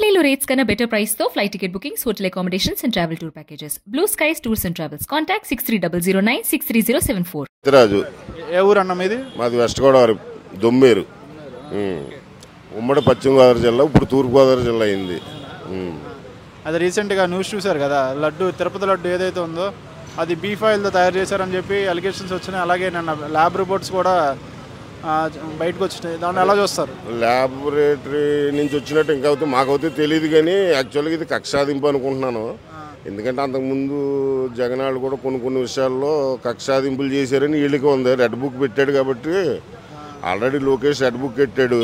ఢిల్లీలో రేట్స్ కన్నా better price తో flight ticket bookings, hotel accommodations and travel tour packages. Blue skies tours and travels. Contact 6300963074. రాజు. ఏ ఊరు అన్న మీది? మాది వెస్ట్ గోదావరి, దొమ్మేరు. ఉమ్మడి పశ్చిమ గోదావరి జిల్లా, ఇప్పుడు తూర్పుగోదావరి జిల్లా అయింది. అది రీసెంట్గా న్యూస్ చూశారు కదా, లడ్డు తిరుపతి లడ్డు ఏదైతే ఉందో అది బీఫ్ ఆయిల్తో తయారు చేశారని చెప్పి అలిగేషన్స్ వచ్చినాయి. అలాగే నిన్న ల్యాబ్ రిపోర్ట్స్ కూడా బయటకు వచ్చినాయి. దాన్ని ఎలా చూస్తారు? ల్యాబొరేటరీ నుంచి వచ్చినట్టు ఇంకైతే మాకైతే తెలియదు, కానీ యాక్చువల్గా ఇది కక్షాదింపు అనుకుంటున్నాను. ఎందుకంటే అంతకుముందు జగన్ వాళ్ళు కూడా కొన్ని విషయాల్లో కక్షాదింపులు చేశారని వీళ్ళకి ఉంది. రెడ్ బుక్ పెట్టాడు కాబట్టి ఆల్రెడీ లోకేష్ రెడ్ బుక్ పెట్టాడు.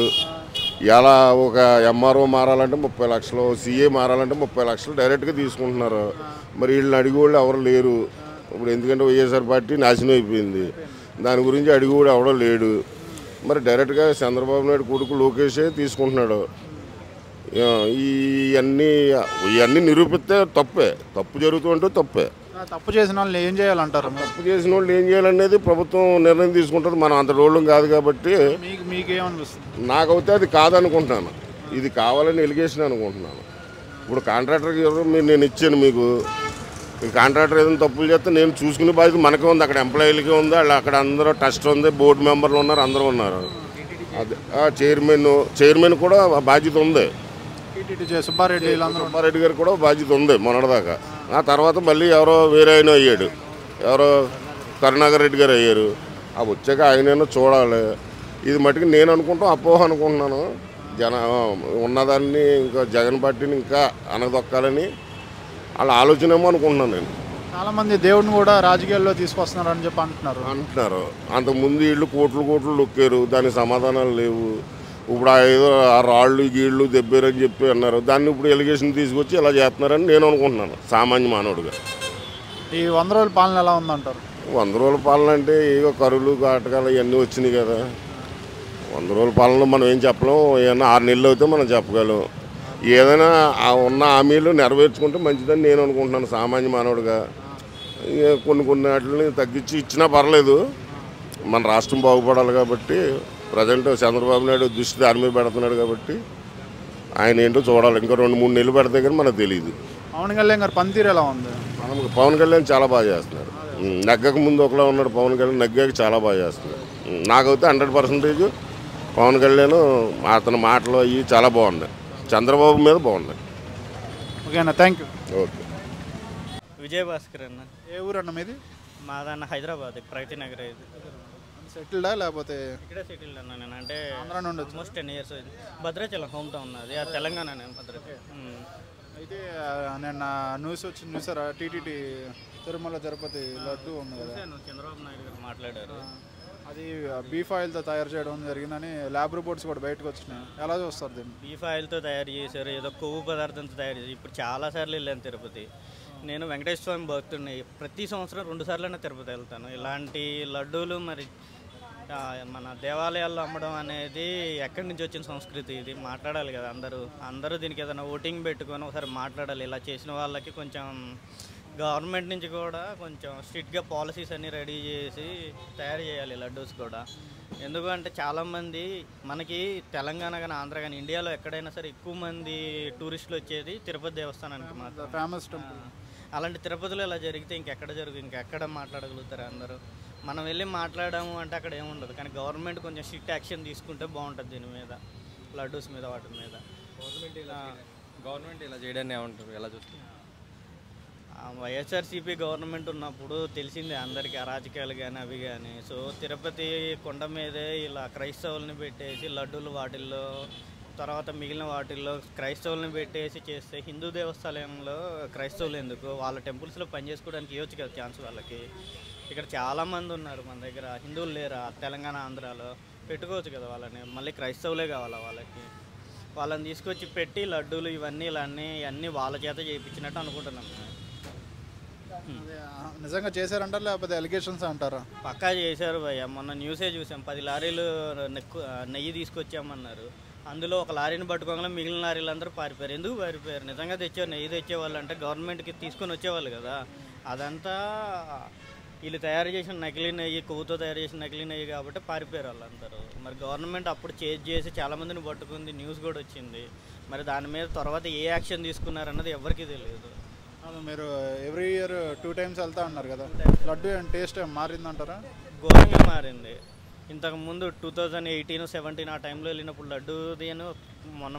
ఇలా ఒక ఎంఆర్ఓ మారాలంటే 30 లక్షలు, సీఏ మారాలంటే 30 లక్షలు డైరెక్ట్గా తీసుకుంటున్నారు. మరి వీళ్ళని అడిగి వాళ్ళు ఎవరు లేరు ఇప్పుడు. ఎందుకంటే వైఎస్ఆర్ పార్టీ నాశనం అయిపోయింది. దాని గురించి అడిగి కూడా ఎవడో లేడు. మరి డైరెక్ట్గా చంద్రబాబు నాయుడు కొడుకు లోకేషే తీసుకుంటున్నాడు. ఇవన్నీ నిరూపిస్తే తప్పు జరుగుతుంటే తప్పే. తప్పు చేసిన వాళ్ళు ఏం చేయాలంటారు? తప్పు చేసిన వాళ్ళు ఏం చేయాలనేది ప్రభుత్వం నిర్ణయం తీసుకుంటుంది. మనం అంత రోళ్ళం కాదు కాబట్టి. మీకేమనిపిస్తుంది? నాకైతే అది కాదనుకుంటున్నాను, ఇది కావాలని ఎలిగేషన్ అనుకుంటున్నాను. ఇప్పుడు కాంట్రాక్టర్కి నేను ఇచ్చాను మీకు, ఈ కాంట్రాక్టర్ ఏదైనా తప్పులు చేస్తే నేను చూసుకునే బాధ్యత మనకే ఉంది. అక్కడ ఎంప్లాయీలకే ఉంది, వాళ్ళు అక్కడ అందరూ ట్రస్ట్ ఉంది, బోర్డు మెంబర్లు ఉన్నారు, అందరూ ఉన్నారు. అదే చైర్మన్ కూడా బాధ్యత ఉంది. సుబ్బారెడ్డి గారు కూడా బాధ్యత ఉంది మొన్నటిదాకా. ఆ తర్వాత మళ్ళీ ఎవరో వేరే ఆయన అయ్యాడు, ఎవరో కరుణాకర్ రెడ్డి గారు అయ్యారు. అవి వచ్చాక ఆయనైనా చూడాలి. ఇది మటుకు నేను అనుకుంటాం అపోహ అనుకుంటున్నాను. ఉన్నదాన్ని ఇంకా జగన్ పార్టీని ఇంకా అనగదొక్కాలని వాళ్ళ ఆలోచన ఏమో అనుకుంటున్నాను నేను. చాలామంది దేవుడిని కూడా రాజకీయాల్లో తీసుకొస్తున్నారు అని చెప్పి అంటున్నారు. అంతకుముందు వీళ్ళు కోట్లు నొక్కారు, దానికి సమాధానాలు లేవు. ఇప్పుడు ఏదో ఆ రాళ్ళు గీళ్ళు దెబ్బేరని చెప్పి అన్నారు. దాన్ని ఇప్పుడు ఎలిగేషన్ తీసుకొచ్చి ఇలా చేస్తున్నారని నేను అనుకుంటున్నాను సామాన్య మానవుడిగా. ఈ 100 రోజుల పాలన ఎలా ఉందంటారు? 100 రోజుల పాలన అంటే ఏదో కరువులు కాటకాలు ఇవన్నీ వచ్చినాయి కదా. 100 రోజుల పాలనలో మనం ఏం చెప్పలేం. ఏదైనా 6 నెలలు అయితే మనం చెప్పగలం. ఏదైనా ఉన్న హామీలు నెరవేర్చుకుంటే మంచిదని నేను అనుకుంటున్నాను సామాన్య మానవుడిగా. కొన్ని వాటిని తగ్గించి ఇచ్చినా పర్లేదు, మన రాష్ట్రం బాగుపడాలి కాబట్టి. ప్రజెంట్ చంద్రబాబు నాయుడు దృష్టి దాని మీద పెడుతున్నాడు కాబట్టి ఆయన ఏంటో చూడాలి. ఇంకా 2-3 నెలలు పెడితే కానీ మనకు తెలియదు. పవన్ కళ్యాణ్ గారు పనితీరు ఎలా ఉంది? పవన్ కళ్యాణ్ చాలా బాగా చేస్తున్నారు. నగ్గక ముందు ఒకలా ఉన్నాడు పవన్ కళ్యాణ్, నగ్గాక చాలా బాగా చేస్తున్నారు. నాకైతే 100% పవన్ కళ్యాణ్ అతని మాటలు అవి చాలా బాగున్నాయి. చంద్రబాబు మీద బాగున్నాయి. ఓకేనా, థ్యాంక్ యూ. ఓకే. విజయభాస్కర్ అన్న. ఏ ఊరు అన్న మీది? మాదన్న హైదరాబాద్, ప్రగతి నగర్. సెటిల్డా లేకపోతే ఇక్కడే సెటిల్డ్ అన్నా నేను. అంటే ఆంధ్రా నుండి ఆల్మోస్ట్ 10 years అయింది. భద్రాచలం హోమ్ టౌన్ అది, తెలంగాణ. నేను భద్రాచలం. అయితే నిన్న న్యూస్ వచ్చింది చూసారా? టీటీడీ తిరుమల తిరుపతి లడ్డు ఉంది కదా, చంద్రబాబు నాయుడు గారు మాట్లాడారు. అది బీఫ్ ఆయిల్తో తయారు చేయడం జరిగిందని ల్యాబ్ రిపోర్ట్స్ కూడా బయటకు వచ్చినాయి. ఎలా చూస్తారు దీన్ని? బీఫ్ ఆయిల్తో తయారు చేశారు, ఏదో కొవ్వు పదార్థంతో తయారు చేశారు. ఇప్పుడు చాలాసార్లు వెళ్ళాను తిరుపతి. నేను వెంకటేశ్వర స్వామి భక్తుడిని. ప్రతి సంవత్సరం 2 సార్లైనా తిరుపతి వెళ్తాను. ఇలాంటి లడ్డూలు మరి మన దేవాలయాల్లో అమ్మడం అనేది ఎక్కడి నుంచి వచ్చిన సంస్కృతి? ఇది మాట్లాడాలి కదా అందరూ దీనికి ఏదైనా ఓటింగ్ పెట్టుకొని ఒకసారి మాట్లాడాలి. ఇలా చేసిన వాళ్ళకి కొంచెం గవర్నమెంట్ నుంచి కూడా కొంచెం స్ట్రిక్ట్గా పాలసీస్ అన్నీ రెడీ చేసి తయారు చేయాలి లడ్డూస్ కూడా. ఎందుకంటే చాలామంది మనకి తెలంగాణ కానీ ఆంధ్ర కానీ ఇండియాలో ఎక్కడైనా సరే ఎక్కువ మంది టూరిస్టులు వచ్చేది తిరుపతి దేవస్థానానికి మాత్రం, ఫేమస్ టెంపుల్. అలాంటి తిరుపతిలో ఇలా జరిగితే ఇంకెక్కడ మాట్లాడగలుగుతారు అందరూ? మనం వెళ్ళి మాట్లాడాము అంటే అక్కడ ఏముండదు. కానీ గవర్నమెంట్ కొంచెం స్ట్రిక్ట్ యాక్షన్ తీసుకుంటే బాగుంటుంది దీని మీద, లడ్డూస్ మీద, వాటి మీద. గవర్నమెంట్ ఇలా చేయడాన్ని ఏమంటారు, ఎలా చూస్తారు? వైఎస్ఆర్సీపీ గవర్నమెంట్ ఉన్నప్పుడు తెలిసిందే అందరికీ అరాజకాలు కానీ అవి కానీ. సో తిరుపతి కొండ మీదే ఇలా క్రైస్తవుల్ని పెట్టేసి లడ్డూలు వాటిల్లో, తర్వాత మిగిలిన వాటిల్లో క్రైస్తవుల్ని పెట్టేసి చేస్తే హిందూ దేవస్థానంలో క్రైస్తవులు ఎందుకు? వాళ్ళ టెంపుల్స్లో పనిచేసుకోవడానికి ఇవ్వచ్చు కదా ఛాన్స్ వాళ్ళకి. ఇక్కడ చాలామంది ఉన్నారు మన దగ్గర, హిందువులు లేరా? తెలంగాణ ఆంధ్రాలో పెట్టుకోవచ్చు కదా వాళ్ళని. మళ్ళీ క్రైస్తవులే కావాలా వాళ్ళకి? వాళ్ళని తీసుకొచ్చి పెట్టి లడ్డూలు ఇవన్నీ వాళ్ళ చేత చేయించినట్టు అనుకుంటున్నాం. నిజంగా చేశారంటారా లేకపోతే ఎలిగేషన్స్ అంటారా? పక్కా చేశారు భయ్య. మొన్న న్యూసే చూసాం, 10 లారీలు నెయ్యి తీసుకొచ్చామన్నారు. అందులో ఒక లారీని పట్టుకోగానే మిగిలిన లారీలు అందరూ పారిపోయారు. ఎందుకు పారిపోయారు? నిజంగా నెయ్యి తెచ్చేవాళ్ళు అంటే గవర్నమెంట్కి తీసుకొని వచ్చేవాళ్ళు కదా. అదంతా వీళ్ళు తయారు చేసిన నకిలీ నెయ్యి, కొవ్వుతో తయారు చేసిన నకిలీ నెయ్యి కాబట్టి పారిపోయారు వాళ్ళందరూ. మరి గవర్నమెంట్ అప్పుడు చేజ్ చేసి చాలామందిని పట్టుకుంది, న్యూస్ కూడా వచ్చింది. మరి దాని మీద తర్వాత ఏ యాక్షన్ తీసుకున్నారన్నది ఎవరికీ తెలియదు. మీరు ఎవ్రీ ఇయర్ 2 times వెళ్తా ఉన్నారు కదా, లడ్డు టేస్ట్ మారిందంటారా? ఘోరంగా మారింది. ఇంతకుముందు 2018-17 ఆ టైంలో వెళ్ళినప్పుడు లడ్డు నేను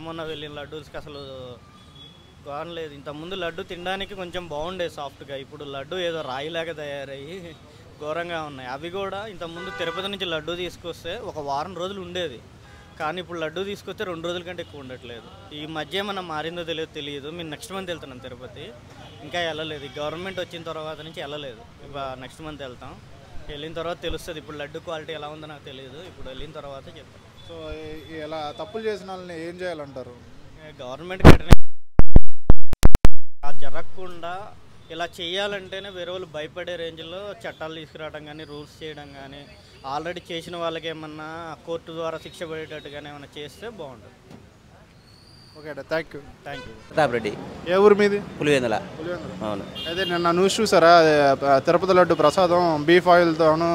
మొన్న వెళ్ళిన లడ్డూస్కి అసలు కానలేదు. ఇంతకుముందు లడ్డు తినడానికి కొంచెం బాగుండేది సాఫ్ట్గా, ఇప్పుడు లడ్డు ఏదో రాయిలాగా తయారయ్యి ఘోరంగా ఉన్నాయి. అవి కూడా ఇంతకుముందు తిరుపతి నుంచి లడ్డు తీసుకొస్తే ఒక వారం రోజులు ఉండేది, కానీ ఇప్పుడు లడ్డు తీసుకొస్తే 2 రోజుల కంటే ఎక్కువ ఉండట్లేదు. ఈ మధ్య ఏమన్నా మారిందో తెలియదు. మేము నెక్స్ట్ మంత్ వెళ్తున్నాం తిరుపతి, ఇంకా వెళ్ళలేదు. గవర్నమెంట్ వచ్చిన తర్వాత నుంచి వెళ్ళలేదు. నెక్స్ట్ మంత్ వెళ్తాం. వెళ్ళిన తర్వాత తెలుస్తుంది. ఇప్పుడు లడ్డు క్వాలిటీ ఎలా ఉందో నాకు తెలియదు, ఇప్పుడు వెళ్ళిన తర్వాత చెప్తాం. సో ఇలా తప్పులు చేసిన వాళ్ళని ఏం చేయాలంటారు? గవర్నమెంట్ కఠిన జరగకుండా ఇలా చేయాలంటేనే వేరే వాళ్ళు భయపడే రేంజ్లో చట్టాలు తీసుకురావడం కానీ, రూల్స్ చేయడం కానీ, ఆల్రెడీ చేసిన వాళ్ళకి ఏమన్నా కోర్టు ద్వారా శిక్ష పడేటట్టుగానే ఏమన్నా చేస్తే బాగుంటుంది. Okay, thank you. Pratap Reddy. ఏ ఊరు మీది? పులివెందుల. అవును. అయితే నిన్న న్యూస్ చూసారా, తిరుపతి లడ్డు ప్రసాదం బీఫ్ ఆయిల్తోను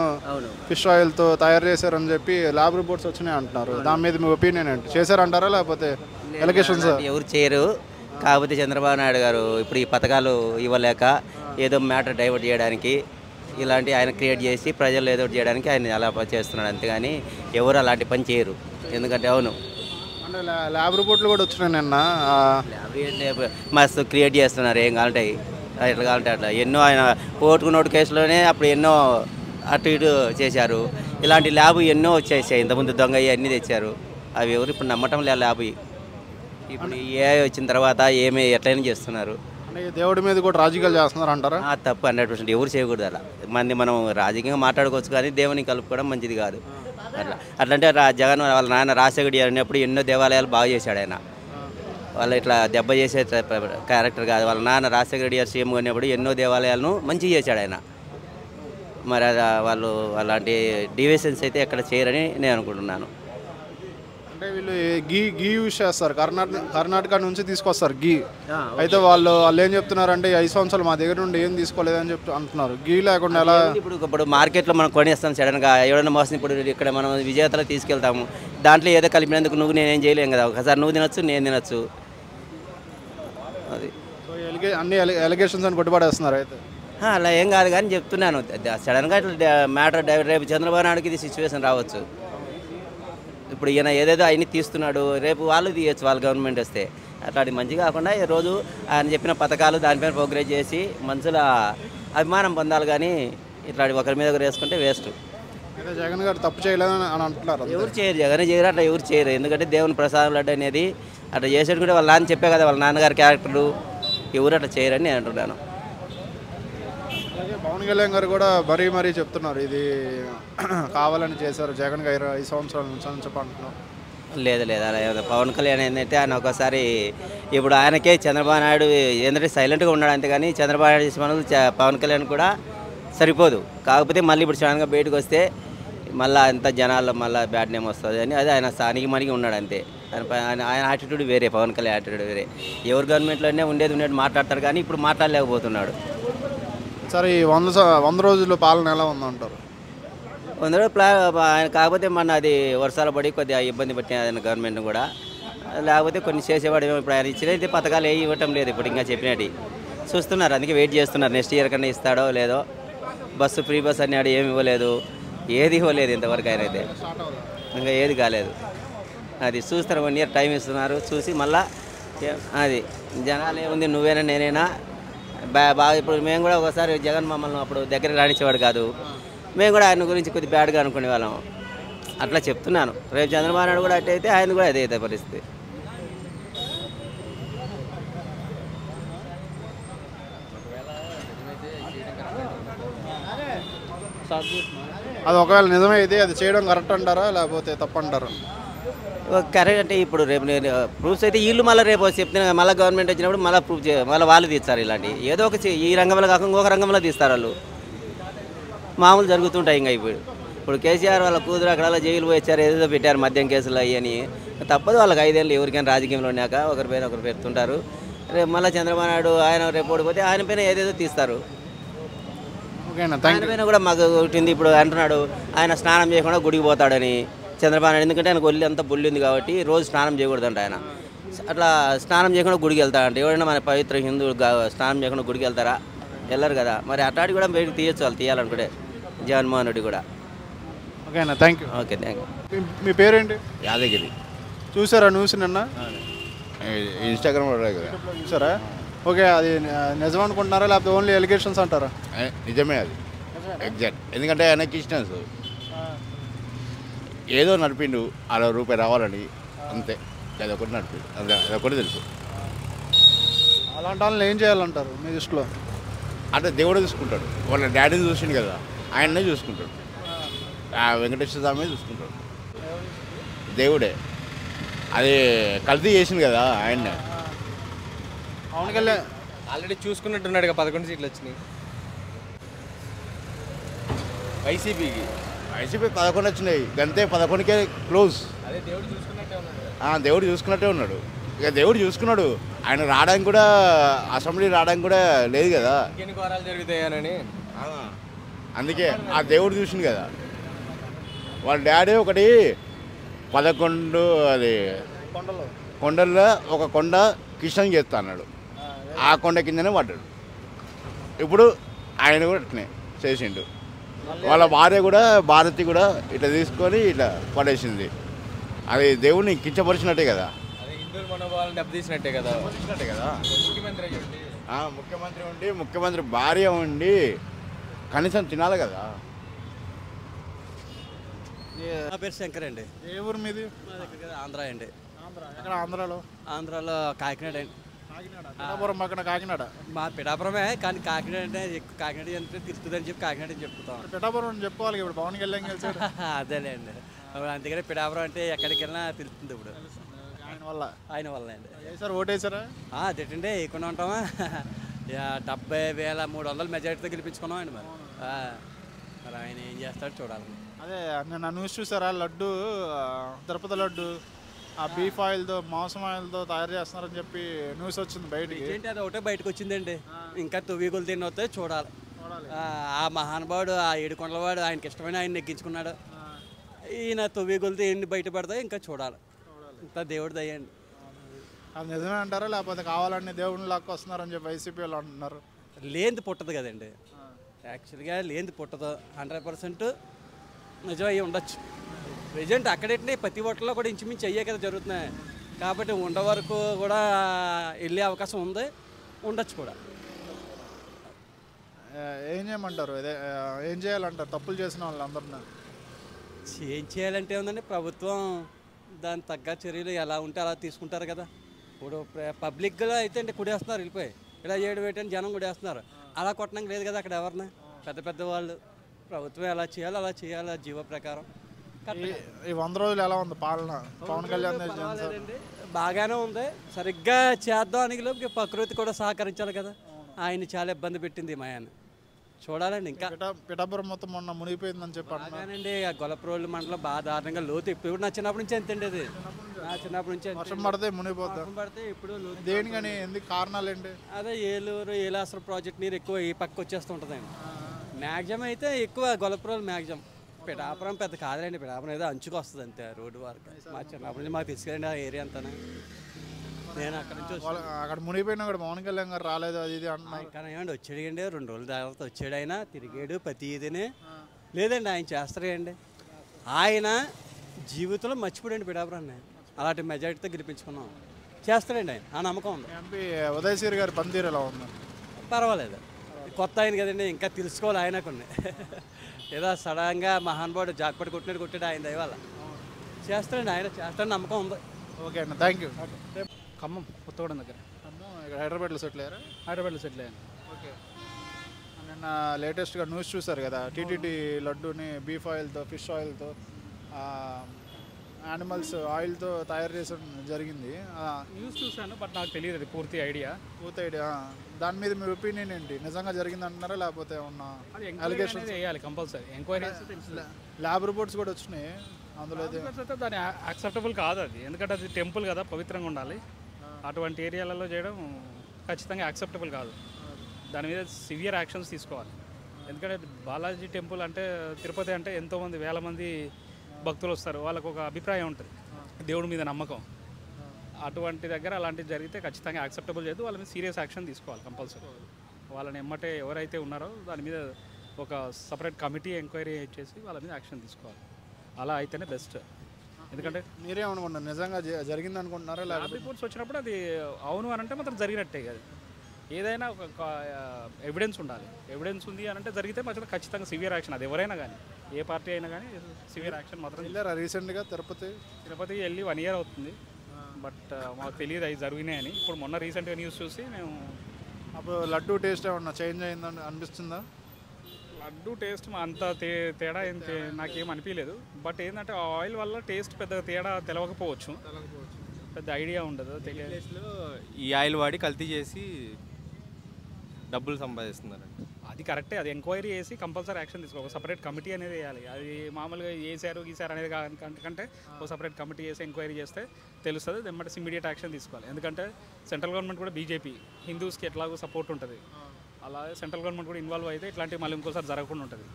ఫిష్ ఆయిల్తో తయారు చేశారని చెప్పి ల్యాబ్ రిపోర్ట్స్ వచ్చినాయి అంటున్నారు. దాని మీద మీ ఒపీనియన్ ఏంటి? చేశారంటారా లేకపోతే ఎలిగేషన్స్? ఎవరు చేయరు, కాకపోతే చంద్రబాబు నాయుడు గారు ఇప్పుడు ఈ పథకాలు ఇవ్వలేక ఏదో మ్యాటర్ డైవర్ట్ చేయడానికి ఇలాంటి ఆయన క్రియేట్ చేసి ప్రజలు ఏదో చేయడానికి ఆయన అలా చేస్తున్నాడు, అంతేగాని ఎవరు అలాంటి పని చేయరు. ఎందుకంటే అవును, అంటే ల్యాబ్ రిపోర్ట్లు కూడా వచ్చినాయి నిన్న. మస్తు క్రియేట్ చేస్తున్నారు, ఏం కావాలంటే ఎట్లా కావాలంటే అట్లా. ఎన్నో ఆయన నోటు కేసులోనే అప్పుడు ఎన్నో అటు ఇటు చేశారు. ఇలాంటి ల్యాబ్ ఎన్నో వచ్చేసాయి, ఇంతకుముందు దొంగ అన్నీ తెచ్చారు. అవి ఎవరు ఇప్పుడు నమ్మటం లేదు ల్యాబ్. ఇప్పుడు ఏ వచ్చిన తర్వాత ఏమి ఎట్లయినా చేస్తున్నారు. అంటే దేవుడి మీద కూడా రాజకీయాలు చేస్తున్నారు అంటారా? తప్పు 100%. ఎవరు చేయకూడదు అలా. మనం రాజకీయంగా మాట్లాడుకోవచ్చు కానీ దేవుని కలుపుకోవడం మంచిది కాదు. అట్లంటే జగన్ వాళ్ళ నాన్న రాజశేఖర్ అన్నప్పుడు ఎన్నో దేవాలయాలు బాగా చేశాడు ఆయన. వాళ్ళు ఇట్లా దెబ్బ చేసే క్యారెక్టర్ కాదు. వాళ్ళ నాన్న రాజశేఖర్ సీఎం ఉన్నప్పుడు ఎన్నో దేవాలయాలను మంచిగా చేశాడు ఆయన. మరి వాళ్ళు అలాంటి డివిజన్స్ అయితే ఎక్కడ చేయరని నేను అనుకుంటున్నాను. అంటే వీళ్ళు గీ యూజ్ చేస్తారు, కర్ణాటక నుంచి తీసుకొస్తారు గీ. అయితే వాళ్ళు ఏం చెప్తున్నారంటే 5 సంవత్సరాలు మా దగ్గర నుండి ఏం తీసుకోలేదని అంటున్నారు. గీ లేకుండా ఎలా? ఇప్పుడు మార్కెట్లో మనం కొనేస్తాం సడన్గా, ఎవరైనా మోసం. ఇప్పుడు ఇక్కడ మనం విజేతలో తీసుకెళ్తాము, దాంట్లో ఏదో కలిపినందుకు నేనేం చేయలేం కదా. ఒకసారి నువ్వు తినొచ్చు, నేను తినొచ్చు. అది అన్ని ఎలిగేషన్స్ అని కొట్టుబడేస్తున్నారు. అయితే అలా ఏం కాదు కానీ చెప్తున్నాను, సడన్గా ఇట్లా మ్యాటర్ రేపు చంద్రబాబు నాయుడుకి ఇది సిచ్యువేషన్ రావచ్చు. ఇప్పుడు ఈయన ఏదేదో అవన్నీ తీస్తున్నాడు, రేపు వాళ్ళు తీయచ్చు, వాళ్ళ గవర్నమెంట్ వస్తే. అట్లాంటి మంచి కాకుండా రోజు ఆయన చెప్పిన పథకాలు దానిపైన ప్రోగ్రెస్ చేసి మనుషుల అభిమానం పొందాలి, కానీ ఇట్లాంటి ఒకరి మీద ఒకరు వేసుకుంటే వేస్ట్. జగన్ గారు తప్పు చేయలేదని అని అంటున్నారు. ఎవరు చేయరు, జగన్ చేయరు, అట్లా ఎవరు చేయరు. ఎందుకంటే దేవుని ప్రసాదం లడ్డు అనేది అట్లా చేసేది కూడా వాళ్ళ నాన్న చెప్పే కదా, వాళ్ళ నాన్నగారి క్యారెక్టర్లు ఎవరు అట్లా చేయరని నేను అంటున్నాను. పవన్ కళ్యాణ్ గారు కూడా మరీ చెప్తున్నారు ఇది కావాలని చేశారు జగన్ గారు 5 సంవత్సరాల నుంచి అని చెప్పంటున్నారు. లేదు అలా పవన్ కళ్యాణ్ ఏంటంటే ఆయన ఒకసారి ఇప్పుడు ఆయనకే చంద్రబాబు నాయుడు ఏంటంటే సైలెంట్గా ఉన్నాడు, అంతేగాని చంద్రబాబు నాయుడు చేసే పనులు పవన్ కళ్యాణ్ కూడా సరిపోదు. కాకపోతే మళ్ళీ ఇప్పుడు సడన్గా బయటకు వస్తే మళ్ళీ అంత జనాల్లో మళ్ళీ బ్యాడ్ నేమ్ వస్తుంది అని అది ఆయన స్థానిక మణికి ఉన్నాడు అంతే. ఆయన యాటిట్యూడ్ వేరే, పవన్ కళ్యాణ్ యాటిట్యూడ్ వేరే. ఎవరు గవర్నమెంట్లోనే ఉండేది మాట్లాడతారు, కానీ ఇప్పుడు మాట్లాడలేకపోతున్నాడు. సరే, ఈ 100 రోజుల పాలన ఎలా ఉందంటారు? 100 రోజులు ఆయన కాకపోతే మన అది వర్షాలు పడి కొద్దిగా ఇబ్బంది పెట్టిన ఆయన గవర్నమెంట్ కూడా, లేకపోతే కొన్ని చేసేవాడు. ఇప్పుడు ఆయన ఇచ్చినైతే పథకాలు ఏమి ఇవ్వటం లేదు. ఇప్పుడు ఇంకా చెప్పినట్టు చూస్తున్నారు, అందుకే వెయిట్ చేస్తున్నారు. నెక్స్ట్ ఇయర్ కన్నా ఇస్తాడో లేదో. బస్సు ఫ్రీ బస్ అన్నాడు, ఏమి ఇవ్వలేదు, ఏది ఇవ్వలేదు ఇంతవరకు. ఆయన అయితే ఇంకా ఏది కాలేదు. అది చూస్తారు, 1 ఇయర్ టైం ఇస్తున్నారు. చూసి మళ్ళీ అది జనాలు ఏముంది, నువ్వేనా నేనైనా బాగా. ఇప్పుడు మేము కూడా ఒకసారి జగన్ మమ్మల్ని అప్పుడు దగ్గరికి రానిచ్చేవాడు కాదు, మేము కూడా ఆయన గురించి కొద్దిగా బ్యాడ్గా అనుకునే వాళ్ళం. అట్లా చెప్తున్నాను. రేపు చంద్రబాబు నాయుడు కూడా అట్టయితే ఆయన కూడా అదే పరిస్థితి. అది ఒకవేళ నిజమే అయితే అది చేయడం కరెక్ట్ అంటారా లేకపోతే తప్పు అంటారా? కరెక్ట్ అంటే ఇప్పుడు రేపు నేను ప్రూఫ్స్ అయితే వీళ్ళు మళ్ళీ రేపు చెప్తున్నా, మళ్ళీ గవర్నమెంట్ వచ్చినప్పుడు మళ్ళీ ప్రూఫ్ మళ్ళీ వాళ్ళు తీస్తారు. ఇలాంటి ఏదో ఒక ఈ రంగంలో కాకుండా ఇంకొక రంగంలో తీస్తారు వాళ్ళు. మామూలు జరుగుతుంటాయి. ఇంకా ఇప్పుడు కేసీఆర్ వాళ్ళ కూతురు అక్కడ జైలు పోయి వచ్చారు, ఏదో పెట్టారు మద్యం కేసులు అయ్యని. తప్పదు, వాళ్ళకి 5 ఏళ్ళు ఎవరికైనా రాజకీయంలో ఉన్నాక ఒకరి పైన ఒకరు పెడుతుంటారు. రేపు మళ్ళీ చంద్రబాబు నాయుడు ఆయన రేపు ఓడిపోతే ఆయన పైన ఏదేదో తీస్తారు. ఆయన పైన కూడా మాకు ఉంటుంది. ఇప్పుడు అంటున్నాడు ఆయన స్నానం చేయకుండా గుడికి పోతాడని చంద్రబాబు నాయుడు. ఎందుకంటే ఆయనకు ఒళ్ళు అంతా బొల్లి ఉంది కాబట్టి రోజు స్నానం చేయకూడదంట ఆయన. అట్లా స్నానం చేయకుండా గుడికి వెళ్తారంట. ఎవరైనా మన పవిత్ర హిందువులు స్నానం చేయకుండా గుడికి వెళ్తారా? వెళ్ళరు కదా. మరి అట్లాంటి కూడా బయటకు తీయచ్చు, వాళ్ళు తీయాలనుకుంటే జగన్మోహన్ రెడ్డి కూడా. ఓకేనా, thank you. Okay, thank you. మీ పేరేంటి? యాదగిరి. చూసారా న్యూస్ నిన్న? ఇన్స్టాగ్రామ్లో కదా. చూసారా? ఓకే, అది నిజం అనుకుంటున్నారా లేకపోతే ఓన్లీ ఎలిగేషన్స్ అంటారా? నిజమే అది, ఎగ్జాక్ట్. ఎందుకంటే ఆయన క్రిస్టియన్స్ ఏదో నడిపిండు ₹60 రావాలని, అంతే. అదొకటి నడిపిండు, అదొకటి తెలుసు. అలాంటి వాళ్ళని ఏం చేయాలంటారు మీ దృష్టిలో? అంటే దేవుడే చూసుకుంటాడు. వాళ్ళ డాడీని చూసిండు కదా, ఆయన్నే చూసుకుంటాడు. వెంకటేశ్వర స్వామి చూసుకుంటాడు, దేవుడే. అది కల్తీ చేసింది కదా ఆయన్నే. పవన్ కళ్యాణ్ ఆల్రెడీ చూసుకున్నట్టున్నాడు కదా, 11 సీట్లు వచ్చినాయి వైసీపీకి. 11 వచ్చినాయి, గంతే. 11కే క్లోజ్. అదే దేవుడు చూసుకున్నట్టే ఉన్నాడు. దేవుడు చూసుకున్నట్టే ఉన్నాడు. ఇక దేవుడు చూసుకున్నాడు. ఆయన రావడానికి కూడా, అసెంబ్లీ రావడానికి కూడా లేదు కదా. ఎన్ని ఘోరాలు జరుగుతాయని అందుకే ఆ దేవుడు చూసింది కదా. వాళ్ళ డాడీ ఒకటి 11 అది కొండల్లో ఒక కొండ కిషన్ చేస్తా అన్నాడు. ఆ కొండ కిందనే పడ్డాడు. ఇప్పుడు ఆయన కూడా అట్నే చేసిండు. వాళ్ళ భార్య కూడా, భారతి కూడా ఇట్లా తీసుకొని ఇట్లా పడేసింది. అది దేవుడిని కించపరిచినట్టే కదా. అదే హిందువుల మనోభావాలను దెబ్బతీసినట్టే కదా. కదా. ముఖ్యమంత్రి అయ్యండి, ముఖ్యమంత్రి ఉండి, ముఖ్యమంత్రి భార్య ఉండి కనీసం తినాలి కదా. నా పేరు శంకర్ అండి. ఏ ఊరు మీది? ఆంధ్ర అండి. ఎక్కడ ఆంధ్రాలో? ఆంధ్రాలో కాకినాడ అండి. కాకినాడ. పిఠాపురం పక్కన కాకినాడ. మా పిఠాపురమే, కానీ కాకినాడ అంటే ఎక్కువ కాకినాడ అంటే తిరుగుతుందని చెప్పి కాకినాడ అని చెప్తాం. పిఠాపురం అని చెప్పుకోవాలి, ఇప్పుడు పవన్ కళ్యాణ్ గెలిచాడు. అదేలేండి, అందుకనే పిఠాపురం అంటే ఎక్కడికి వెళ్ళినా తెలుస్తుంది ఇప్పుడు ఆయన వల్ల అండి. వేసారు, ఓటేసారా? అదేంటండి, వేయకుండా ఉంటామా? 70,300 మెజారిటీతో గెలిపించుకున్నాం అండి. మరి ఆయన ఏం చేస్తాడో చూడాలి. అదే నేను న్యూస్ చూసారా? లడ్డు, తిరుపతి లడ్డు ఆ బీఫ్ ఆయిల్తో, మాంసం ఆయిల్తో తయారు చేస్తున్నారని చెప్పి న్యూస్ వచ్చింది బయటికి. ఏంటి, అది ఒకటే బయటకు వచ్చిందండి. ఇంకా తొవ్విగులు తిన్న వస్తే చూడాలి. ఆ మహానుభావుడు, ఆ ఏడుకొండలవాడు, ఆయనకి ఇష్టమైన ఆయన నెగ్గించుకున్నాడు. ఈయన తొవ్విగులతో ఎన్ని బయటపడతాయి ఇంకా చూడాలి. ఇంత దేవుడు దయ్యండి. అది నిజమే అంటారా లేకపోతే కావాలని దేవుడిని లాక్కు వస్తున్నారని చెప్పి వైసీపీ వాళ్ళు అంటున్నారు? లేనిది పుట్టదు కదండి. యాక్చువల్గా లేనిది పుట్టదు. 100% నిజం అయ్యి ఉండొచ్చు. ప్రజెంట్ అక్కడెట్నే ప్రతి ఓట్లలో కూడా ఇంచుమించు అయ్యే కదా జరుగుతున్నాయి. కాబట్టి ఉండ వరకు కూడా వెళ్ళే అవకాశం ఉంది, ఉండొచ్చు కూడా. ఏం చేయమంటారు? ఏం చేయాలంటారు తప్పులు చేసిన వాళ్ళందరినీ? ఏం చేయాలంటే ఉందండి, ప్రభుత్వం దాని తగ్గ చర్యలు ఎలా ఉంటే అలా తీసుకుంటారు కదా. ఇప్పుడు పబ్లిక్గా అయితే అంటే కుడేస్తున్నారు, వెళ్ళిపోయి ఇలా చేయడం ఏంటని జనం కుడేస్తున్నారు. అలా కొట్టడానికి లేదు కదా అక్కడ ఎవరిని. పెద్ద పెద్ద వాళ్ళు ప్రభుత్వం ఎలా చేయాలో అలా చేయాలి జీవ ప్రకారం. ఈ 100 రోజులు ఎలా ఉంది పాలన పవన్ కళ్యాణ్? బాగానే ఉంది. సరిగ్గా చేద్దాం అని లోపు ప్రకృతి కూడా సహకరించాలి కదా. ఆయన చాలా ఇబ్బంది పెట్టింది మా ఆయన. చూడాలండి. ఇంకా పిఠాపురం మొత్తం మొన్న మునిగిపోయిందని చెప్పాను. బాగానండి, ఆ గొల్లప్రోలు మండలం బాగా దారుణంగా లోతు. ఇప్పుడు నా చిన్నప్పటి నుంచి ఎంతండి, అది నా చిన్నప్పటి నుంచి. వర్షం పడితే మునిగిపోతాం. పడితే ఇప్పుడు దేనికని, ఎందుకు కారణాలు ఏంటి? అదే ఏలూరు ఏలాసరం ప్రాజెక్ట్ నీరు ఎక్కువ ఈ పక్క వచ్చేస్తుంటుందండి. మ్యాక్సిమం అయితే ఎక్కువ గొల్లప్రోలు మ్యాక్సిమం. పిఠాపురం పెద్ద కాదులేండి, పిఠాపురం ఏదో అంచుకు వస్తుంది అంతే రోడ్డు వరకు. మా చిన్నప్పటి నుంచి మాకు తీసుకెళ్ళండి ఆ ఏరియా అంతానే. నేను అక్కడ నుంచి అక్కడ మునిగిపోయినా కూడా పవన్ కళ్యాణ్ గారు రాలేదు అది ఇది అంటున్నారు. కానీ ఏమండి వచ్చాడండి, 2 రోజుల తర్వాత వచ్చాడు. ఆయన తిరిగాడు ప్రతి ఇదినే. లేదండి, ఆయన చేస్తారండి. ఆయన జీవితంలో మర్చిపోడండి పిఠాపురాన్ని. అలాంటి మెజారిటీతో గెలిపించుకున్నాం. చేస్తాడండి ఆయన, ఆ నమ్మకం ఉంది. ఎంపీ ఉదయశ్రీ గారి పనితీరు ఎలా ఉంది? పర్వాలేదు, కొత్త ఆయన కదండి, ఇంకా తెలుసుకోవాలి ఆయన కొన్ని. ఏదో సడన్గా మహానుభావుడు జాక్పడి కొట్టాడు ఆయన దయవల్ల. చేస్తాడండి ఆయన, చేస్తాడని నమ్మకం ఉంది. ఓకే అండి, థ్యాంక్ యూ. ఖమ్మం కొత్తగూడెం దగ్గర. ఇక్కడ హైదరాబాద్లో సెటిల్ అయ్యారా? హైదరాబాద్లో సెటిల్ అయ్యాను. ఓకే. నిన్న లేటెస్ట్గా న్యూస్ చూసారు కదా, టీటీడీ లడ్డూని బీఫ్ ఆయిల్తో, ఫిష్ ఆయిల్తో, యానిమల్స్ ఆయిల్తో తయారు చేసడం జరిగింది. న్యూస్ చూశాను, బట్ నాకు తెలియదు అది పూర్తి ఐడియా. దాని మీద మీ ఒపీనియన్ ఏంటి? నిజంగా జరిగింది అంటున్నారా లేకపోతే ఉన్న అలిగేషన్స్? వేయాలి కంపల్సరీ, ఎంక్వైరీ. ల్యాబ్ రిపోర్ట్స్ కూడా వచ్చినాయి అందులో. అయితే దాని యాక్సెప్టబుల్ కాదు అది, ఎందుకంటే అది టెంపుల్ కదా, పవిత్రంగా ఉండాలి. అటువంటి ఏరియాలలో చేయడం ఖచ్చితంగా యాక్సెప్టబుల్ కాదు. దాని మీద సివియర్ యాక్షన్స్ తీసుకోవాలి. ఎందుకంటే బాలాజీ టెంపుల్ అంటే, తిరుపతి అంటే ఎంతోమంది వేల మంది భక్తులు వస్తారు. వాళ్ళకు ఒక అభిప్రాయం ఉంటుంది, దేవుడి మీద నమ్మకం. అటువంటి దగ్గర అలాంటివి జరిగితే ఖచ్చితంగా యాక్సెప్టబుల్ చేయదు, వాళ్ళ మీద సీరియస్ యాక్షన్ తీసుకోవాలి కంపల్సరీ. వాళ్ళని ఎమ్మటే ఎవరైతే ఉన్నారో దాని మీద ఒక సపరేట్ కమిటీ ఎంక్వైరీ చేసి వాళ్ళ మీద యాక్షన్ తీసుకోవాలి. అలా అయితేనే బెస్ట్. ఎందుకంటే మీరేమనుకుంటున్నారు, నిజంగా జరిగింది అనుకుంటున్నారా? ల్యాబ్ రిపోర్ట్స్ వచ్చినప్పుడు అది అవును అని అంటే మాత్రం జరిగినట్టే కదా. ఏదైనా ఒక ఎవిడెన్స్ ఉండాలి. ఎవిడెన్స్ ఉంది అని అంటే జరిగితే మాత్రం ఖచ్చితంగా సివియర్ యాక్షన్, అది ఎవరైనా కానీ ఏ పార్టీ అయినా కానీ సివియర్ యాక్షన్ మాత్రం. వెళ్ళారా రీసెంట్గా తిరుపతి వెళ్ళి 1 year అవుతుంది. బట్ మాకు తెలియదు అవి జరిగినాయని. ఇప్పుడు మొన్న రీసెంట్గా న్యూస్ చూసి మేము అప్పుడు లడ్డు టేస్ట్ ఏమన్నా చేంజ్ అయిందని అనిపిస్తుందా? లడ్డు టేస్ట్ అంత తేడా ఏం నాకేం అనిపించలేదు. బట్ ఏంటంటే ఆయిల్ వల్ల టేస్ట్ పెద్దగా తేడా తెలవకపోవచ్చు, పెద్ద ఐడియా ఉండదు. తెలియదు. ఈ ఆయిల్ వాడి కల్తీ చేసి డబ్బులు సంపాదిస్తున్నారండి. అది కరెక్టే. అది ఎంక్వైరీ చేసి కంపల్సరీ యాక్షన్ తీసుకోవాలి. ఒక సపరేట్ కమిటీ అనేది వేయాలి. అది మామూలుగా వేసారు గీసారు అనేది కంటే ఒక సపరేట్ కమిటీ చేసి ఎంక్వైరీ చేస్తే తెలుస్తుంది. దెమ్మటి ఇమీడియట్ యాక్షన్ తీసుకోవాలి. ఎందుకంటే సెంట్రల్ గవర్నమెంట్ కూడా బీజేపీ, హిందూస్కి ఎట్లాగో సపోర్ట్ ఉంటుంది. అలాగే సెంట్రల్ గవర్నమెంట్ కూడా ఇన్వాల్వ్ అయితే ఇట్లాంటివి మళ్ళీ ఇంకోసారి జరగకుండా ఉంటుంది.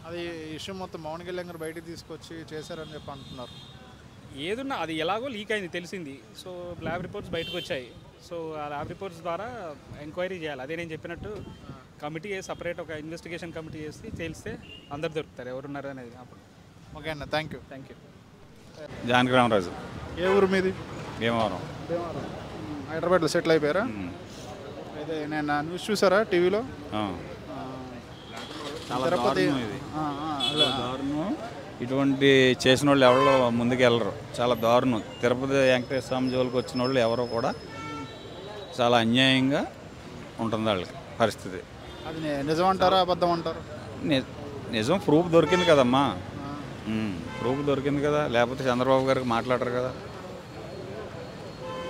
అది ఇష్యూ మొత్తం పవన్ కళ్యాణ్ గారు బయటికి తీసుకొచ్చి చేశారని చెప్పి అంటున్నారు. ఏదున్నా అది ఎలాగో లీక్ అయింది తెలిసింది. సో ల్యాబ్ రిపోర్ట్స్ బయటకు వచ్చాయి. సో ఆ ల్యాబ్ రిపోర్ట్స్ ద్వారా ఎంక్వైరీ చేయాలి. అదే నేను చెప్పినట్టు కమిటీ చేసి సపరేట్ ఒక ఇన్వెస్టిగేషన్ కమిటీ చేసి తెలిస్తే అందరు దొరుకుతారు ఎవరున్నారు అనేది. ఓకే అన్న, థ్యాంక్ యూ. జానకి రామరాజు. ఏ ఊరు మీది? భీమవరం. హైదరాబాద్లో సెటిల్ అయిపోయారా? అయితే నేను న్యూస్ చూసారా టీవీలో? తిరుపతి దారుణం. ఇటువంటి చేసిన వాళ్ళు ఎవరో ముందుకు వెళ్ళరు. చాలా దారుణం. తిరుపతి వెంకటేశ్వర స్వామి జోలికి వచ్చిన వాళ్ళు ఎవరో కూడా చాలా అన్యాయంగా ఉంటుంది వాళ్ళకి పరిస్థితి. అది నిజం అంటారా అబద్ధం అంటారు? నిజం. ప్రూఫ్ దొరికింది కదమ్మా, ప్రూఫ్ దొరికింది కదా, లేకపోతే చంద్రబాబు గారికి మాట్లాడరు కదా.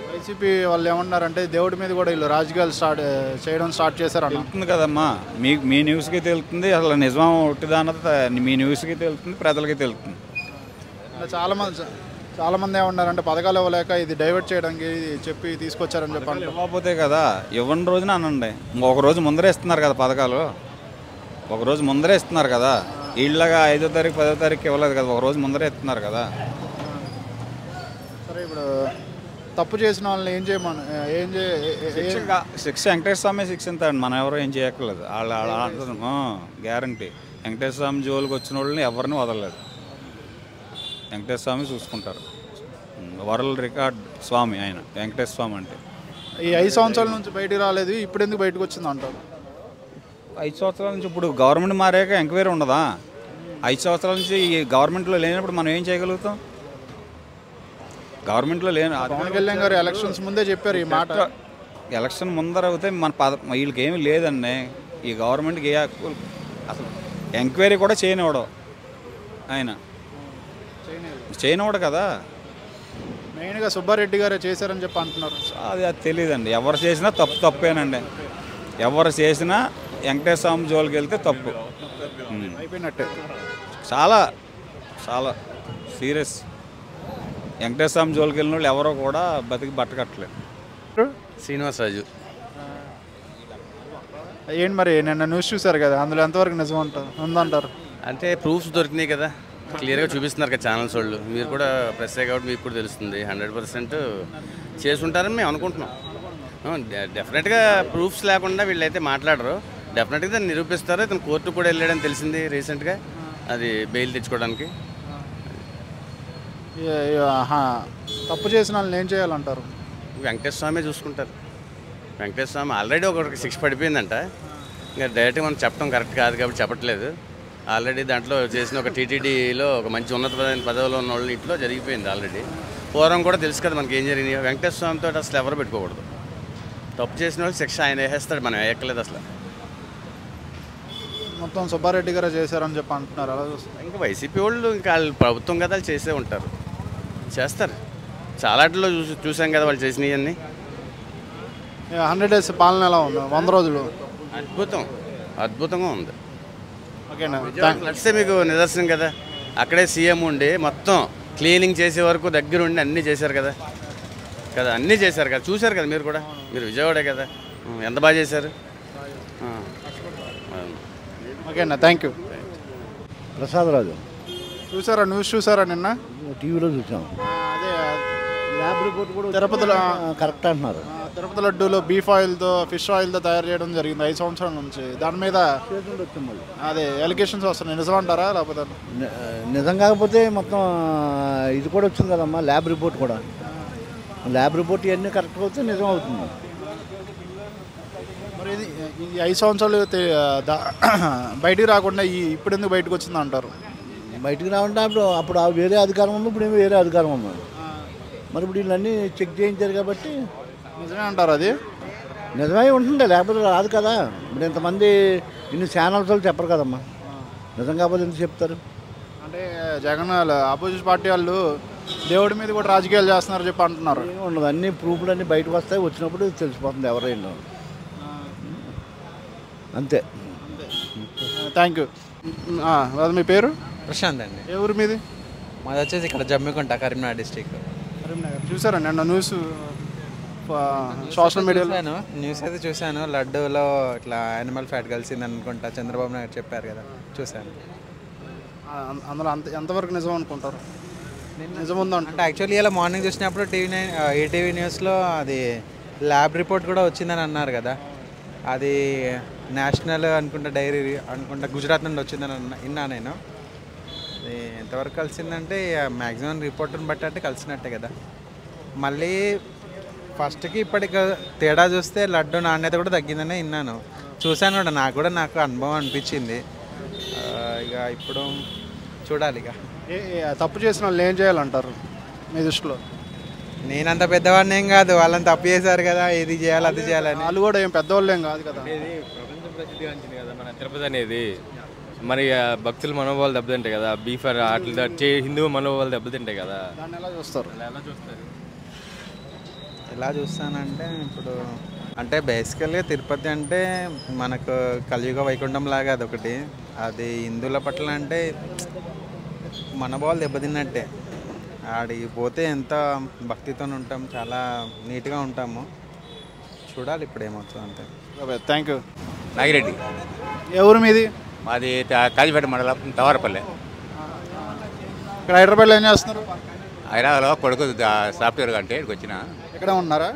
వైసీపీ వాళ్ళు ఏమన్నారంటే దేవుడి మీద కూడా వీళ్ళు రాజకీయాలు స్టార్ట్ చేశారు. తెలుస్తుంది కదమ్మా, మీ న్యూస్కి తెలుస్తుంది. అసలు నిజం ఒట్టిదన్నది మీ న్యూస్కి తెలుస్తుంది, ప్రజలకి తెలుస్తుంది. చాలా మంది ఏమన్నారంటే పథకాలు ఇవ్వలేక ఇది డైవర్ట్ చేయడానికి చెప్పి తీసుకొచ్చారని చెప్పాలి. ఇవ్వకపోతే కదా, ఇవ్వని రోజున అనండి. ఇంకొక రోజు ముందరే ఇస్తున్నారు కదా పథకాలు, ఒక రోజు ముందరే ఇస్తున్నారు కదా. వీళ్ళగా 5వ తారీఖు 10వ తారీఖు ఇవ్వలేదు కదా, ఒక రోజు ముందరే ఇస్తున్నారు కదా. సరే, ఇప్పుడు తప్పు చేసిన వాళ్ళని ఏం చేయమని శిక్ష వెంకటేశ్వర స్వామి శిక్షిస్తాడు, మనం ఎవరో ఏం చేయక్కర్లేదు. వాళ్ళ గ్యారంటీ. వెంకటేశ్వర స్వామి జోలికి వచ్చిన వాళ్ళని ఎవరిని వదలలేదు. వెంకటేశ్వర స్వామి చూసుకుంటారు. వరల్డ్ రికార్డ్ స్వామి ఆయన వెంకటేశ్వర స్వామి అంటే. ఈ 5 సంవత్సరాల నుంచి బయటికి రాలేదు, ఇప్పుడు ఎందుకు బయటకు వచ్చింది అంటారు? 5 సంవత్సరాల నుంచి ఇప్పుడు గవర్నమెంట్ మారాక ఎంక్వైరీ ఉండదా? 5 సంవత్సరాల నుంచి ఈ గవర్నమెంట్లో లేనప్పుడు మనం ఏం చేయగలుగుతాం? గవర్నమెంట్లో లేని పవన్ కళ్యాణ్ గారు ఎలక్షన్స్ ముందే చెప్పారు ఈ మాట. ఎలక్షన్ ముందర అవుతే వీళ్ళకి ఏమీ లేదండి. ఈ గవర్నమెంట్కి ఏ హక్కు అసలు ఎంక్వైరీ కూడా చేయనివ్వడు ఆయన, చేయనివ్వడు కదా. మెయిన్గా సుబ్బారెడ్డి గారే చేశారని చెప్పి అంటున్నారు. అది తెలియదండి. ఎవరు చేసినా తప్పేనండి. ఎవరు చేసినా వెంకటేశ్వర స్వామి జోలికి వెళ్తే తప్పు అయిపోయినట్టే. చాలా చాలా సీరియస్. వెంకటేశ్వర స్వామి జోలికి వెళ్ళిన వాళ్ళు ఎవరో కూడా బతికి బట్టకట్టలేదు. శ్రీనివాసరాజు. ఏంటి మరి నిన్న న్యూస్ చూసారు కదా, అందులో ఎంతవరకు నిజం ఉందంటారు? అంటే ప్రూఫ్స్ దొరికినాయి కదా, క్లియర్గా చూపిస్తున్నారు కదా ఛానల్స్ వాళ్ళు. మీరు కూడా ప్రెస్సే కాబట్టి మీకు కూడా తెలుస్తుంది. 100% చేసుంటారని మేము అనుకుంటున్నాం. డెఫినెట్గా ప్రూఫ్స్ లేకుండా వీళ్ళైతే మాట్లాడరు. డెఫినెట్గా దాన్ని నిరూపిస్తారు. ఇతను కోర్టు కూడా వెళ్ళాడని తెలిసింది రీసెంట్గా, అది బెయిల్ తెచ్చుకోవడానికి. తప్పు చేసిన వాళ్ళని ఏం చేయాలంటారు? వెంకటేశ్వర స్వామి చూసుకుంటారు. వెంకటేశ్వర స్వామి ఆల్రెడీ ఒకరికి 6 పడిపోయిందంట. ఇంకా డైరెక్ట్గా మనం చెప్పడం కరెక్ట్ కాదు కాబట్టి చెప్పట్లేదు. ఆల్రెడీ దాంట్లో చేసిన ఒక టీటీడీలో ఒక మంచి ఉన్నతమైన పదవిలో ఉన్న వాళ్ళ ఇంట్లో జరిగిపోయింది ఆల్రెడీ. పూర్వం కూడా తెలుసు కదా మనకి ఏం జరిగింది. వెంకటేశ్వర స్వామితో అసలు ఎవరు పెట్టుకోకూడదు. తప్పు చేసిన వాళ్ళు శిక్ష ఆయన వేసేస్తాడు, మనం వేయక్కలేదు అసలు. మొత్తం సుబ్బారెడ్డి గారు చేశారని చెప్పి అంటున్నారు. అలా ఇంకా వైసీపీ వాళ్ళు ఇంకా వాళ్ళు ప్రభుత్వం కదా వాళ్ళు చేసే ఉంటారు, చేస్తారు. చాలాట్లో చూసాం కదా వాళ్ళు చేసినవన్నీ. 100 days పాలన ఎలా ఉంది? 100 రోజులు అద్భుతంగా ఉంది. ఓకేనా, నడిస్తే మీకు నిదర్శనం కదా. అక్కడే సీఎం ఉండి మొత్తం క్లీనింగ్ చేసే వరకు దగ్గర ఉండి అన్నీ చేశారు కదా, అన్నీ చేశారు కదా, చూశారు కదా మీరు కూడా. మీరు విజయవాడే కదా, ఎంత బాగా చేశారు. ఓకేనా, థ్యాంక్ యూ. ప్రసాదరాజు. చూసారా న్యూస్? చూసారా నిన్న? టీవీలో చూసాం. అదే ల్యాబ్ రిపోర్ట్ కూడా తిరుపతిలో కరెక్ట్ అంటున్నారు. తిరుపతి లడ్డూలో బీఫ్ ఆయిల్తో ఫిష్ ఆయిల్తో తయారు చేయడం జరిగింది 5 సంవత్సరాల నుంచి. దాని మీద అదే ఎలిగేషన్స్ వస్తున్నాయి, నిజమంటారా లేకపోతే? నిజం కాకపోతే మొత్తం ఇది కూడా వచ్చింది కదమ్మా, ల్యాబ్ రిపోర్ట్ కూడా. ల్యాబ్ రిపోర్ట్ ఇవన్నీ కరెక్ట్గా వస్తే నిజం అవుతుంది. మరి ఈ 5 సంవత్సరాలు బయటికి రాకుండా ఇప్పుడు ఎందుకు బయటకు వచ్చింది అంటారు? బయటికి రావంటే అప్పుడు వేరే అధికారం ఉంది, ఇప్పుడు ఏమో వేరే అధికారం ఉంది. మరి ఇప్పుడు వీళ్ళన్నీ చెక్ చేయించారు కాబట్టి నిజమే అంటారు. అది నిజమై ఉంటుంది, లేకపోతే రాదు కదా. ఇప్పుడు ఇంతమంది ఇన్ని ఛానల్స్ వాళ్ళు చెప్పరు కదమ్మా, నిజం కాకపోతే ఎందుకు చెప్తారు? అంటే జగన్ ఆపోజిట్ పార్టీ వాళ్ళు దేవుడి మీద కూడా రాజకీయాలు చేస్తున్నారు చెప్పి అంటున్నారు. ఉండదు, అన్ని ప్రూఫ్లు అన్నీ బయటకు వస్తాయి, వచ్చినప్పుడు తెలిసిపోతుంది ఎవరైనా. అంతే. Thank you. అది మీ పేరు? ప్రశాంత్ అండి. ఏ ఊరు మీది? మాది వచ్చేసి ఇక్కడ జమ్మికుంట, కరీంనగర్ డిస్టిక్. కరీంనగర్ చూసారా నిన్న న్యూస్ సోషల్ మీడియాలో? న్యూస్ అయితే చూశాను. లడ్డూలో ఇట్లా యానిమల్ ఫ్యాట్ కలిసింది అనుకుంటా, చంద్రబాబు నాయుడు చెప్పారు కదా, చూశాను. అందులో ఎంతవరకు నిజం అనుకుంటారు? నిజం ఉందంటే అంటే యాక్చువల్లీ ఇలా మార్నింగ్ చూసినప్పుడు ఈటీవీ న్యూస్లో అది ల్యాబ్ రిపోర్ట్ కూడా వచ్చిందని అన్నారు కదా. అది నేషనల్ అనుకుంటా డైరీ అనుకుంటా గుజరాత్ నుండి వచ్చిందని విన్నా నేను. అది ఎంతవరకు కలిసిందంటే మ్యాక్సిమం రిపోర్ట్ని బట్టి అంటే కలిసినట్టే కదా. మళ్ళీ ఫస్ట్కి ఇప్పటికి తేడా చూస్తే లడ్డు నాణ్యత కూడా తగ్గిందనే విన్నాను, చూశాను కూడా. నాకు అనుభవం అనిపించింది. ఇక ఇప్పుడు చూడాలి. ఇక తప్పు చేసిన వాళ్ళు ఏం చేయాలంటారు మీ దృష్టిలో? నేనంత పెద్దవాడిని ఏం కాదు, వాళ్ళని తప్పు చేశారు కదా, ఇది చేయాలి అది చేయాలని. వాళ్ళు కూడా ఏం పెద్దవాళ్ళు ఏం కాదు కదా. ఇది ప్రపంచ ప్రసిద్ధిగాంచింది కదా మన తిరుపతి అనేది. మరి భక్తుల మనోభావాలు దెబ్బతింటాయి కదా, బీఫర్ అట్లా హిందూ మనోభావాలు దెబ్బతింటాయి కదా. దాన్ని ఎలా చూస్తారు? ఎలా చూస్తానంటే ఇప్పుడు అంటే బేసికల్గా తిరుపతి అంటే మనకు కలియుగ వైకుంఠం లాగా అదొకటి. అది హిందువుల పట్ల అంటే మనోభావాలు దెబ్బతిన్నట్టే. ఆడికి పోతే ఎంత భక్తితో ఉంటాం, చాలా నీట్గా ఉంటాము. చూడాలి ఇప్పుడు ఏమవుతుంది అంతే. Thank you. నాగిరెడ్డి. ఎవరు మీది? మాది కాజీపేట మండలం తవరపల్లె. ఇక్కడ హైదరాబాద్లో ఏం చేస్తున్నారు? హైదరాబాద్లో కొడుకు సాఫ్ట్వేర్ కంటే ఇక్కడికి వచ్చిన. ఇక్కడ ఉన్నారా?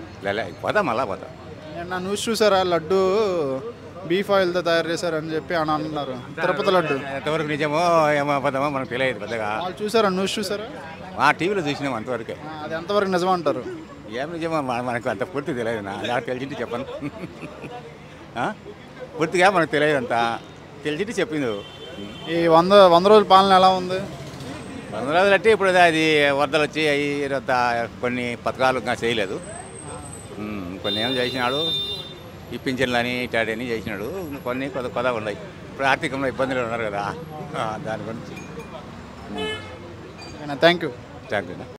పోతా మళ్ళా పోతా. నా న్యూస్ చూసారా? లడ్డు బీఫ్ ఆయిల్తో తయారు చేశారని చెప్పి అని అన్నారు. తిరుపతి లడ్డు ఎంతవరకు నిజమో ఏమో అబద్ధమో మనకు తెలియదు పెద్దగా. వాళ్ళు చూసారా? న్యూస్ చూసారా? టీవీలో చూసినాం అంతవరకే. అది ఎంతవరకు నిజం అంటారు? ఏం నిజమో మనకు అంత పూర్తి తెలియదు. నాకు తెలిసింటి చెప్పను, పూర్తిగా మనకు తెలియదు. అంత తెలిసింటి చెప్పింది. ఈ 100 రోజుల పాలన ఎలా ఉంది? 100 రోజులు అంటే ఇప్పుడు అది వరదలు వచ్చి అవి కొన్ని పథకాలు ఇంకా చేయలేదు. కొన్ని ఏమో చేసినాడు, ఈ పింఛన్లు అని ఇట్లాంటి అని చేసినాడు. కొన్ని కొత్త ఉన్నాయి. ఇప్పుడు ఆర్థికంలో ఇబ్బందులు ఉన్నారు కదా, దాని గురించి. Thank you. Thank you.